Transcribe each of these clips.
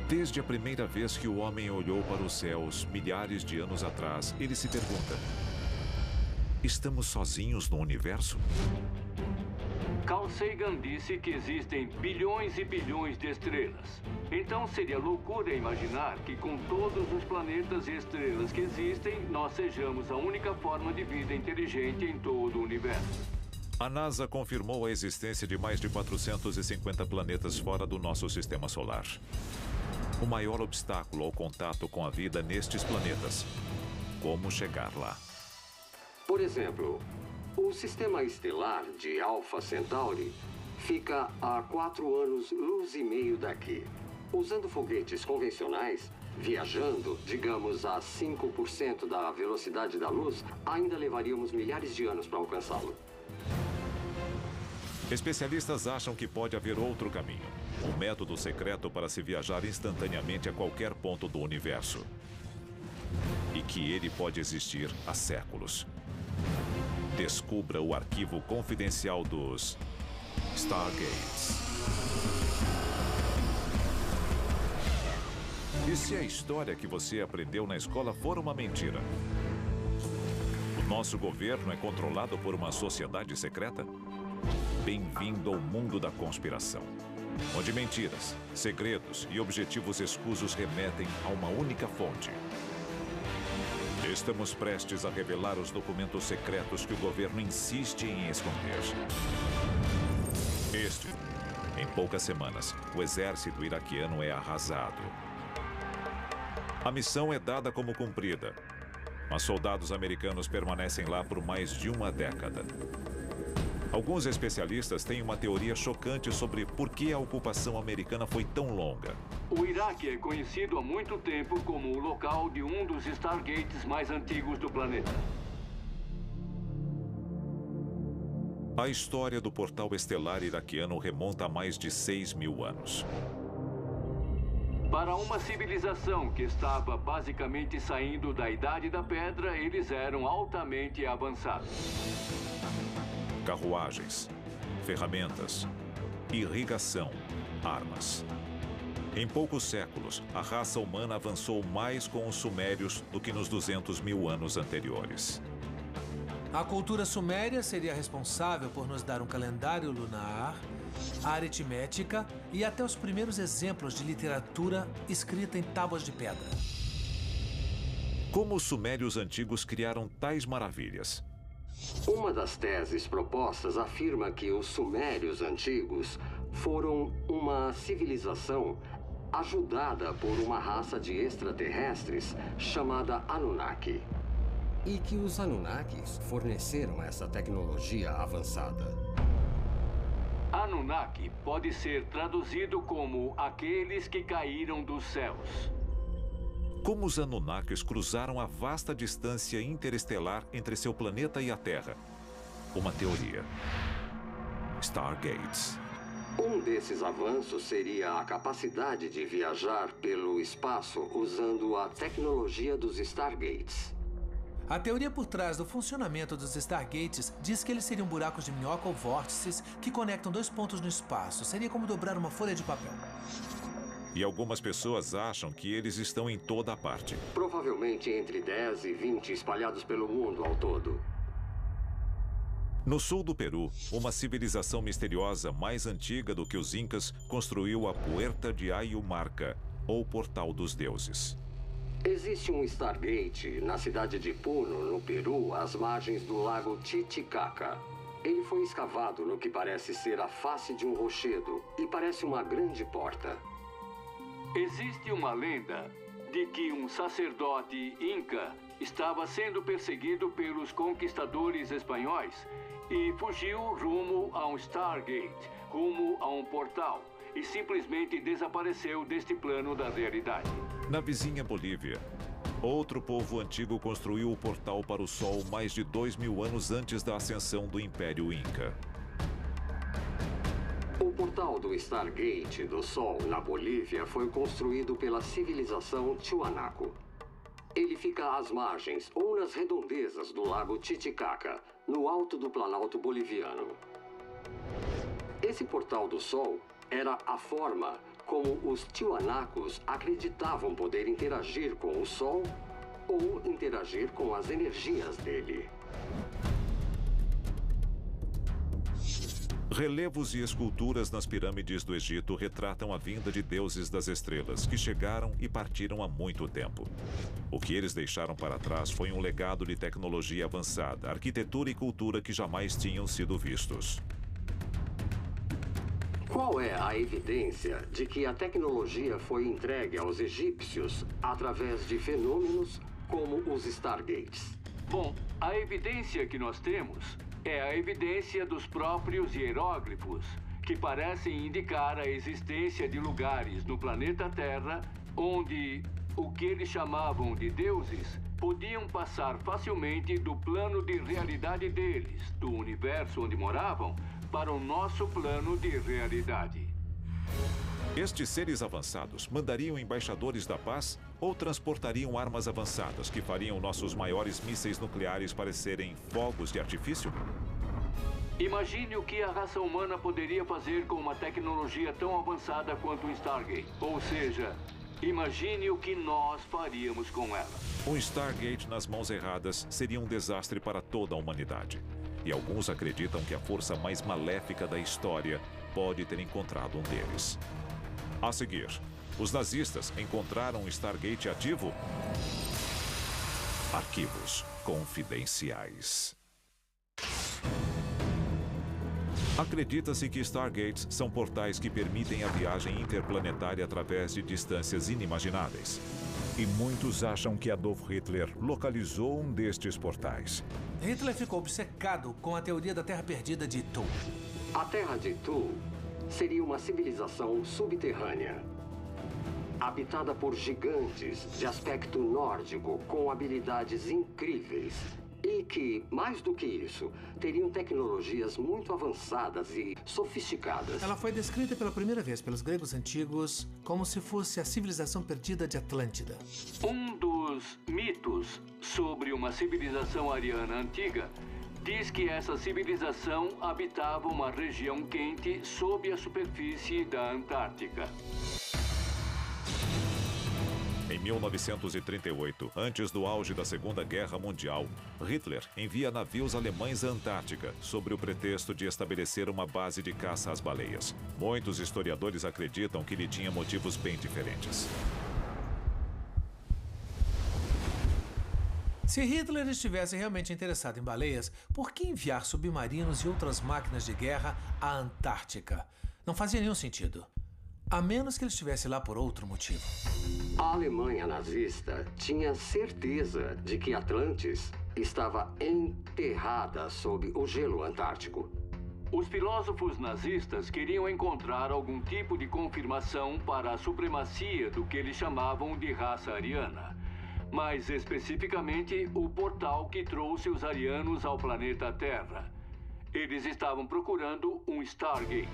Desde a primeira vez que o homem olhou para os céus, milhares de anos atrás, ele se pergunta: estamos sozinhos no universo? Carl Sagan disse que existem bilhões e bilhões de estrelas. Então seria loucura imaginar que com todos os planetas e estrelas que existem, nós sejamos a única forma de vida inteligente em todo o universo. A NASA confirmou a existência de mais de 450 planetas fora do nosso sistema solar. O maior obstáculo ao contato com a vida nestes planetas: como chegar lá? Por exemplo, o sistema estelar de Alpha Centauri fica a 4 anos-luz e meio daqui. Usando foguetes convencionais, viajando, digamos, a 5% da velocidade da luz, ainda levaríamos milhares de anos para alcançá-lo. Especialistas acham que pode haver outro caminho, um método secreto para se viajar instantaneamente a qualquer ponto do universo. E que ele pode existir há séculos. Descubra o arquivo confidencial dos Stargates. E se a história que você aprendeu na escola for uma mentira? O nosso governo é controlado por uma sociedade secreta? Bem-vindo ao mundo da conspiração, onde mentiras, segredos e objetivos escusos remetem a uma única fonte. Estamos prestes a revelar os documentos secretos que o governo insiste em esconder. Em poucas semanas, o exército iraquiano é arrasado. A missão é dada como cumprida, mas soldados americanos permanecem lá por mais de uma década. Alguns especialistas têm uma teoria chocante sobre por que a ocupação americana foi tão longa. O Iraque é conhecido há muito tempo como o local de um dos Stargates mais antigos do planeta. A história do portal estelar iraquiano remonta a mais de 6.000 anos. Para uma civilização que estava basicamente saindo da Idade da Pedra, eles eram altamente avançados. Carruagens, ferramentas, irrigação, armas. Em poucos séculos, a raça humana avançou mais com os sumérios do que nos 200.000 anos anteriores. A cultura suméria seria responsável por nos dar um calendário lunar, a aritmética e até os primeiros exemplos de literatura escrita em tábuas de pedra. Como os sumérios antigos criaram tais maravilhas? Uma das teses propostas afirma que os sumérios antigos foram uma civilização ajudada por uma raça de extraterrestres chamada Anunnaki. E que os Anunnakis forneceram essa tecnologia avançada. Anunnaki pode ser traduzido como aqueles que caíram dos céus. Como os Anunnakis cruzaram a vasta distância interestelar entre seu planeta e a Terra? Uma teoria. Stargates. Um desses avanços seria a capacidade de viajar pelo espaço usando a tecnologia dos Stargates. A teoria por trás do funcionamento dos Stargates diz que eles seriam buracos de minhoca ou vórtices que conectam dois pontos no espaço. Seria como dobrar uma folha de papel. E algumas pessoas acham que eles estão em toda a parte. Provavelmente entre 10 e 20 espalhados pelo mundo ao todo. No sul do Peru, uma civilização misteriosa mais antiga do que os Incas construiu a Puerta de Ayumarca, ou Portal dos Deuses. Existe um Stargate na cidade de Puno, no Peru, às margens do lago Titicaca. Ele foi escavado no que parece ser a face de um rochedo e parece uma grande porta. Existe uma lenda de que um sacerdote inca estava sendo perseguido pelos conquistadores espanhóis e fugiu rumo a um Stargate, rumo a um portal, e simplesmente desapareceu deste plano da realidade. Na vizinha Bolívia, outro povo antigo construiu o portal para o Sol mais de 2.000 anos antes da ascensão do Império Inca. O portal do Stargate do Sol na Bolívia foi construído pela civilização Tiwanaku. Ele fica às margens ou nas redondezas do lago Titicaca, no alto do Planalto boliviano. Esse portal do Sol era a forma como os tiwanakus acreditavam poder interagir com o Sol ou interagir com as energias dele. Relevos e esculturas nas pirâmides do Egito retratam a vinda de deuses das estrelas, que chegaram e partiram há muito tempo. O que eles deixaram para trás foi um legado de tecnologia avançada, arquitetura e cultura que jamais tinham sido vistos. Qual é a evidência de que a tecnologia foi entregue aos egípcios através de fenômenos como os Stargates? Bom, a evidência que nós temos é a evidência dos próprios hieróglifos, que parecem indicar a existência de lugares no planeta Terra onde o que eles chamavam de deuses podiam passar facilmente do plano de realidade deles, do universo onde moravam, para o nosso plano de realidade. Estes seres avançados mandariam embaixadores da paz ou transportariam armas avançadas que fariam nossos maiores mísseis nucleares parecerem fogos de artifício? Imagine o que a raça humana poderia fazer com uma tecnologia tão avançada quanto o Stargate. Ou seja, imagine o que nós faríamos com ela. Um Stargate nas mãos erradas seria um desastre para toda a humanidade. E alguns acreditam que a força mais maléfica da história pode ter encontrado um deles. A seguir, os nazistas encontraram um Stargate ativo? Arquivos confidenciais. Acredita-se que Stargates são portais que permitem a viagem interplanetária através de distâncias inimagináveis. E muitos acham que Adolf Hitler localizou um destes portais. Hitler ficou obcecado com a teoria da Terra Perdida de Thule. A Terra de Thule seria uma civilização subterrânea, habitada por gigantes de aspecto nórdico com habilidades incríveis e que, mais do que isso, teriam tecnologias muito avançadas e sofisticadas. Ela foi descrita pela primeira vez pelos gregos antigos como se fosse a civilização perdida de Atlântida. Um dos mitos sobre uma civilização ariana antiga diz que essa civilização habitava uma região quente sob a superfície da Antártica. Em 1938, antes do auge da Segunda Guerra Mundial, Hitler envia navios alemães à Antártica, sob o pretexto de estabelecer uma base de caça às baleias. Muitos historiadores acreditam que ele tinha motivos bem diferentes. Se Hitler estivesse realmente interessado em baleias, por que enviar submarinos e outras máquinas de guerra à Antártica? Não fazia nenhum sentido. A menos que ele estivesse lá por outro motivo. A Alemanha nazista tinha certeza de que Atlantis estava enterrada sob o gelo antártico. Os filósofos nazistas queriam encontrar algum tipo de confirmação para a supremacia do que eles chamavam de raça ariana. Mais especificamente, o portal que trouxe os arianos ao planeta Terra. Eles estavam procurando um Stargate.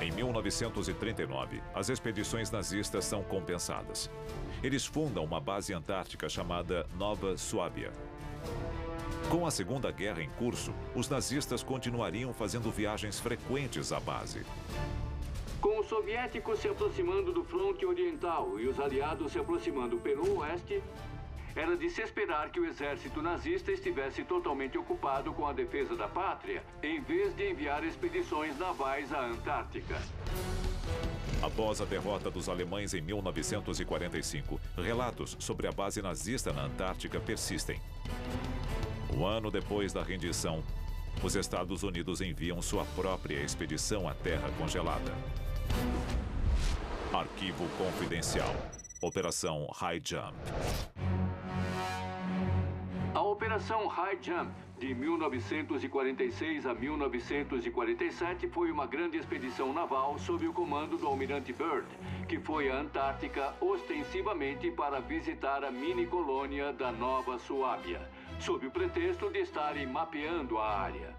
Em 1939, as expedições nazistas são compensadas. Eles fundam uma base antártica chamada Nova Suábia. Com a Segunda Guerra em curso, os nazistas continuariam fazendo viagens frequentes à base. Com os soviéticos se aproximando do fronte oriental e os aliados se aproximando pelo oeste, era de se esperar que o exército nazista estivesse totalmente ocupado com a defesa da pátria, em vez de enviar expedições navais à Antártica. Após a derrota dos alemães em 1945, relatos sobre a base nazista na Antártica persistem. Um ano depois da rendição, os Estados Unidos enviam sua própria expedição à Terra congelada. Arquivo confidencial. Operação High Jump. A Operação High Jump, de 1946 a 1947, foi uma grande expedição naval sob o comando do almirante Byrd, que foi à Antártica ostensivamente para visitar a mini-colônia da Nova Suábia, sob o pretexto de estarem mapeando a área.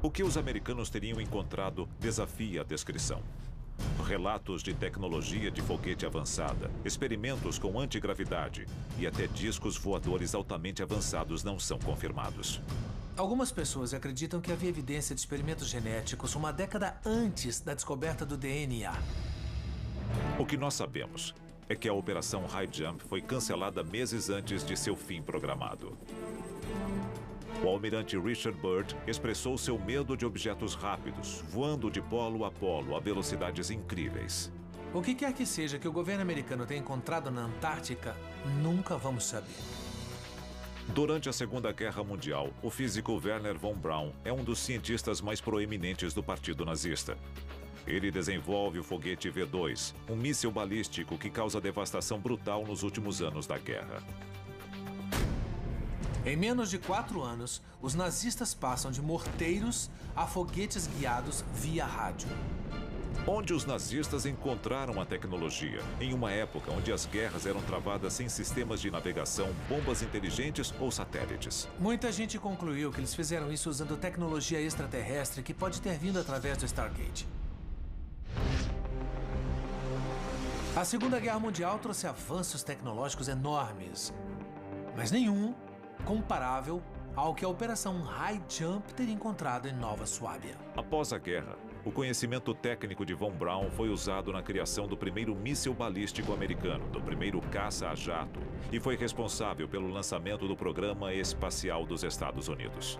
O que os americanos teriam encontrado desafia a descrição. Relatos de tecnologia de foguete avançada, experimentos com antigravidade e até discos voadores altamente avançados não são confirmados. Algumas pessoas acreditam que havia evidência de experimentos genéticos uma década antes da descoberta do DNA. O que nós sabemos é que a Operação High Jump foi cancelada meses antes de seu fim programado. O almirante Richard Byrd expressou seu medo de objetos rápidos, voando de polo a polo a velocidades incríveis. O que quer que seja que o governo americano tenha encontrado na Antártica, nunca vamos saber. Durante a Segunda Guerra Mundial, o físico Wernher von Braun é um dos cientistas mais proeminentes do Partido Nazista. Ele desenvolve o foguete V2, um míssil balístico que causa devastação brutal nos últimos anos da guerra. Em menos de 4 anos, os nazistas passam de morteiros a foguetes guiados via rádio. Onde os nazistas encontraram a tecnologia, em uma época onde as guerras eram travadas sem sistemas de navegação, bombas inteligentes ou satélites. Muita gente concluiu que eles fizeram isso usando tecnologia extraterrestre que pode ter vindo através do Stargate. A Segunda Guerra Mundial trouxe avanços tecnológicos enormes, mas nenhum comparável ao que a Operação High Jump teria encontrado em Nova Suábia. Após a guerra, o conhecimento técnico de von Braun foi usado na criação do primeiro míssil balístico americano, do primeiro caça a jato, e foi responsável pelo lançamento do Programa Espacial dos Estados Unidos.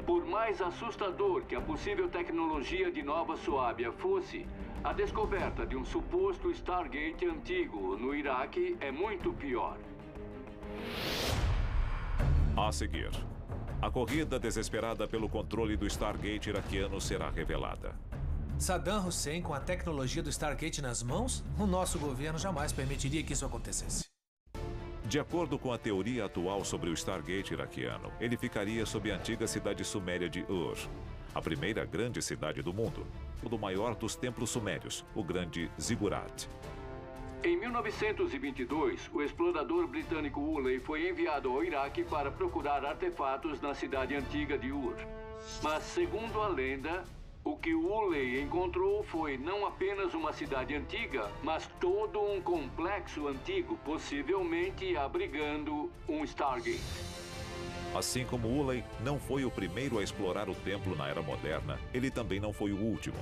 Por mais assustador que a possível tecnologia de Nova Suábia fosse, a descoberta de um suposto Stargate antigo no Iraque é muito pior. A seguir, a corrida desesperada pelo controle do Stargate iraquiano será revelada. Saddam Hussein, com a tecnologia do Stargate nas mãos, o nosso governo jamais permitiria que isso acontecesse. De acordo com a teoria atual sobre o Stargate iraquiano, ele ficaria sob a antiga cidade suméria de Ur, a primeira grande cidade do mundo, do maior dos templos sumérios, o grande Ziggurat. Em 1922, o explorador britânico Woolley foi enviado ao Iraque para procurar artefatos na cidade antiga de Ur. Mas, segundo a lenda, o que Woolley encontrou foi não apenas uma cidade antiga, mas todo um complexo antigo, possivelmente abrigando um Stargate. Assim como Woolley não foi o primeiro a explorar o templo na era moderna, ele também não foi o último.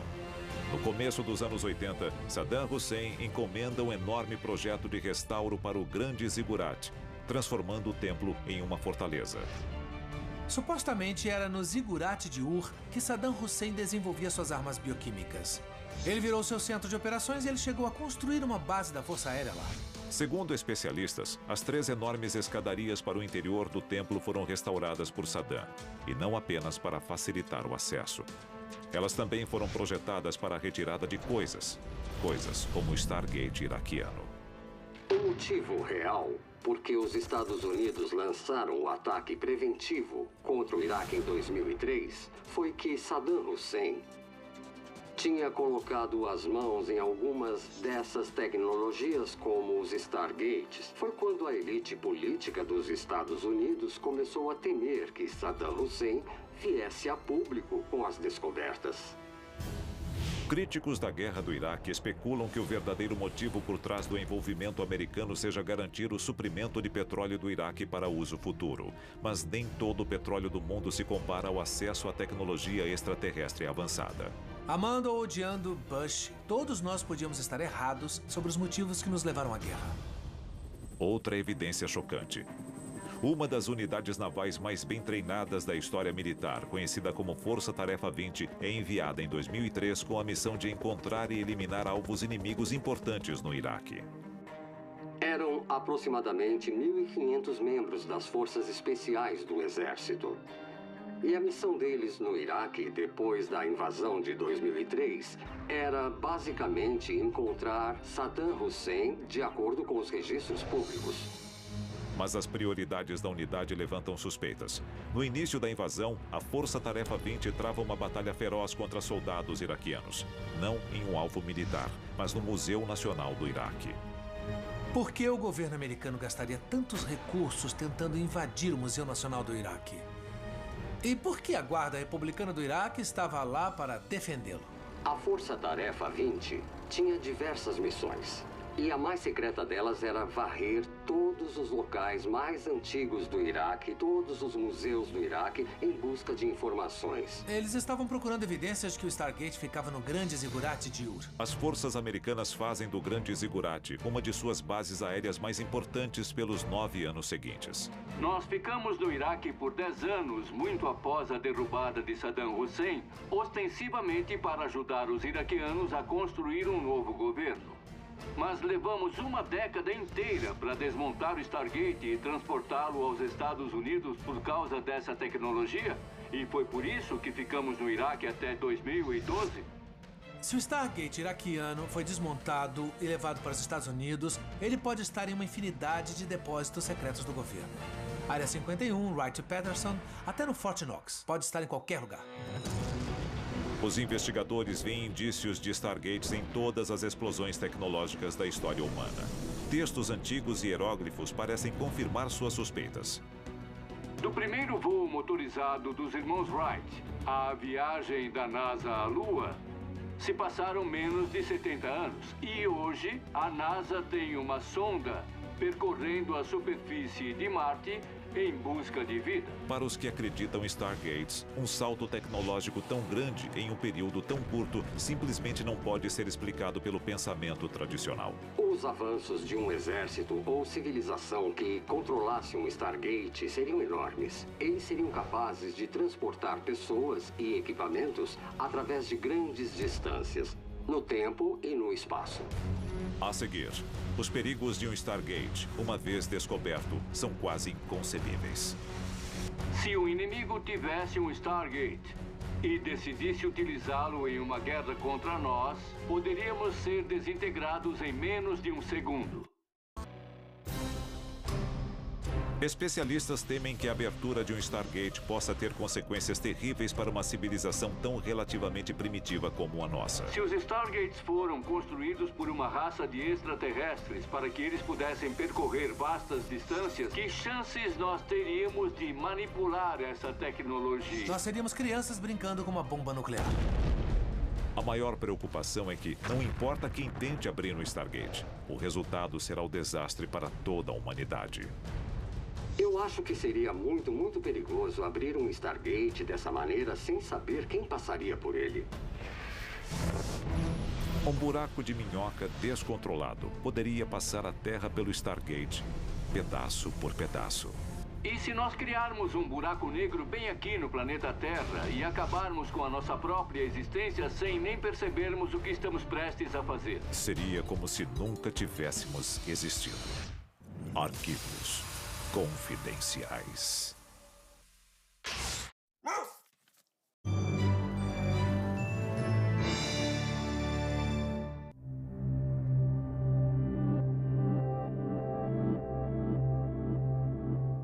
No começo dos anos 80, Saddam Hussein encomenda um enorme projeto de restauro para o grande Ziggurat, transformando o templo em uma fortaleza. Supostamente era no Ziggurat de Ur que Saddam Hussein desenvolvia suas armas bioquímicas. Ele virou seu centro de operações e ele chegou a construir uma base da Força Aérea lá. Segundo especialistas, as 3 enormes escadarias para o interior do templo foram restauradas por Saddam, e não apenas para facilitar o acesso. Elas também foram projetadas para a retirada de coisas como o Stargate iraquiano. O motivo real por que os Estados Unidos lançaram o ataque preventivo contra o Iraque em 2003 foi que Saddam Hussein tinha colocado as mãos em algumas dessas tecnologias, como os Stargates. Foi quando a elite política dos Estados Unidos começou a temer que Saddam Hussein viesse a público com as descobertas. Críticos da guerra do Iraque especulam que o verdadeiro motivo por trás do envolvimento americano seja garantir o suprimento de petróleo do Iraque para uso futuro. Mas nem todo o petróleo do mundo se compara ao acesso à tecnologia extraterrestre avançada. Amando ou odiando Bush, todos nós podíamos estar errados sobre os motivos que nos levaram à guerra. Outra evidência chocante. Uma das unidades navais mais bem treinadas da história militar, conhecida como Força Tarefa 20, é enviada em 2003 com a missão de encontrar e eliminar alvos inimigos importantes no Iraque. Eram aproximadamente 1.500 membros das forças especiais do Exército. E a missão deles no Iraque, depois da invasão de 2003, era basicamente encontrar Saddam Hussein de acordo com os registros públicos. Mas as prioridades da unidade levantam suspeitas. No início da invasão, a Força Tarefa 20 trava uma batalha feroz contra soldados iraquianos. Não em um alvo militar, mas no Museu Nacional do Iraque. Por que o governo americano gastaria tantos recursos tentando invadir o Museu Nacional do Iraque? E por que a Guarda Republicana do Iraque estava lá para defendê-lo? A Força Tarefa 20 tinha diversas missões. E a mais secreta delas era varrer todos os locais mais antigos do Iraque, todos os museus do Iraque, em busca de informações. Eles estavam procurando evidências que o Stargate ficava no Grande Zigurate de Ur. As forças americanas fazem do Grande Zigurate uma de suas bases aéreas mais importantes pelos 9 anos seguintes. Nós ficamos no Iraque por 10 anos, muito após a derrubada de Saddam Hussein, ostensivamente para ajudar os iraquianos a construir um novo governo. Mas levamos uma década inteira para desmontar o Stargate e transportá-lo aos Estados Unidos por causa dessa tecnologia. E foi por isso que ficamos no Iraque até 2012. Se o Stargate iraquiano foi desmontado e levado para os Estados Unidos, ele pode estar em uma infinidade de depósitos secretos do governo. Área 51, Wright-Patterson, até no Fort Knox. Pode estar em qualquer lugar. Os investigadores veem indícios de Stargates em todas as explosões tecnológicas da história humana. Textos antigos e hieróglifos parecem confirmar suas suspeitas. Do primeiro voo motorizado dos irmãos Wright à viagem da NASA à Lua, se passaram menos de 70 anos. E hoje, a NASA tem uma sonda percorrendo a superfície de Marte em busca de vida. Para os que acreditam em Stargates, um salto tecnológico tão grande em um período tão curto simplesmente não pode ser explicado pelo pensamento tradicional. Os avanços de um exército ou civilização que controlasse um Stargate seriam enormes. Eles seriam capazes de transportar pessoas e equipamentos através de grandes distâncias, no tempo e no espaço. A seguir, os perigos de um Stargate, uma vez descoberto, são quase inconcebíveis. Se o inimigo tivesse um Stargate e decidisse utilizá-lo em uma guerra contra nós, poderíamos ser desintegrados em menos de um segundo. Especialistas temem que a abertura de um Stargate possa ter consequências terríveis para uma civilização tão relativamente primitiva como a nossa. Se os Stargates foram construídos por uma raça de extraterrestres para que eles pudessem percorrer vastas distâncias, que chances nós teríamos de manipular essa tecnologia? Nós seríamos crianças brincando com uma bomba nuclear. A maior preocupação é que não importa quem tente abrir um Stargate, o resultado será o desastre para toda a humanidade. Eu acho que seria muito perigoso abrir um Stargate dessa maneira sem saber quem passaria por ele. Um buraco de minhoca descontrolado poderia passar a Terra pelo Stargate, pedaço por pedaço. E se nós criarmos um buraco negro bem aqui no planeta Terra e acabarmos com a nossa própria existência sem nem percebermos o que estamos prestes a fazer? Seria como se nunca tivéssemos existido. Arquivos confidenciais.